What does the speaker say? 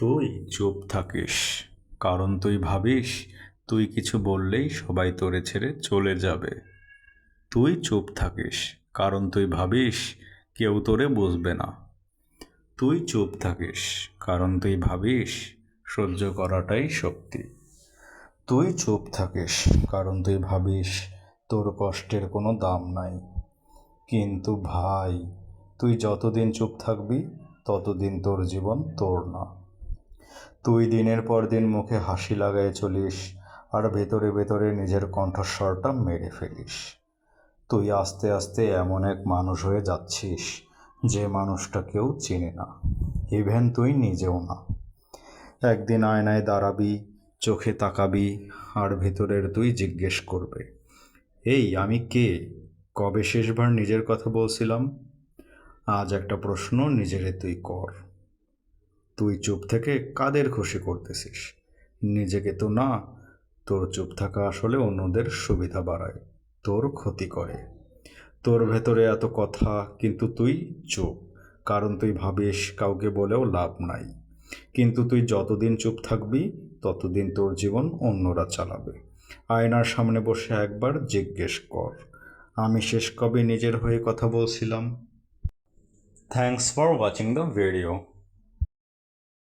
তুই চুপ থাকিস, কারণ তুই ভাবিস তুই কিছু বললেই সবাই তোরে ছেড়ে চলে যাবে। তুই চুপ থাকিস, কারণ তুই ভাবিস কেউ তোরে বুঝবে না। তুই চুপ থাকিস, কারণ তুই ভাবিস সহ্য করাটাই শক্তি। তুই চুপ থাকিস, কারণ তুই ভাবিস তোর কষ্টের কোনো দাম নাই। কিন্তু ভাই, তুই যতদিন চুপ থাকবি ততদিন তোর জীবন তোর না। তুই দিনের পর দিন মুখে হাসি লাগায় চলিস, আর ভেতরে ভেতরে নিজের কণ্ঠস্বরটা মেরে ফেলিস। তুই আস্তে আস্তে এমন এক মানুষ হয়ে যাচ্ছিস যে মানুষটা কেউ চিনে না, ইভেন তুই নিজেও না। একদিন আয়নায় দাঁড়াবি, চোখে তাকাবি, আর ভেতরের তুই জিজ্ঞেস করবে, এই আমি কে? কবে শেষবার নিজের কথা বলছিলাম? আজ একটা প্রশ্ন নিজেরে তুই কর। তুই চুপ থেকে কাদের খুশি করতেছিস? নিজেকে তো না। তোর চুপ থাকা আসলে অন্যদের সুবিধা বাড়ায়, তোর ক্ষতি করে। তোর ভেতরে এত কথা, কিন্তু তুই চুপ, কারণ তুই ভাবিস কাউকে বলেও লাভ নাই। কিন্তু তুই যতদিন চুপ থাকবি ততদিন তোর জীবন অন্যরা চালাবে। আয়নার সামনে বসে একবার জিজ্ঞেস কর, আমি শেষ কবে নিজের হয়ে কথা বলছিলাম? Thanks for watching the video.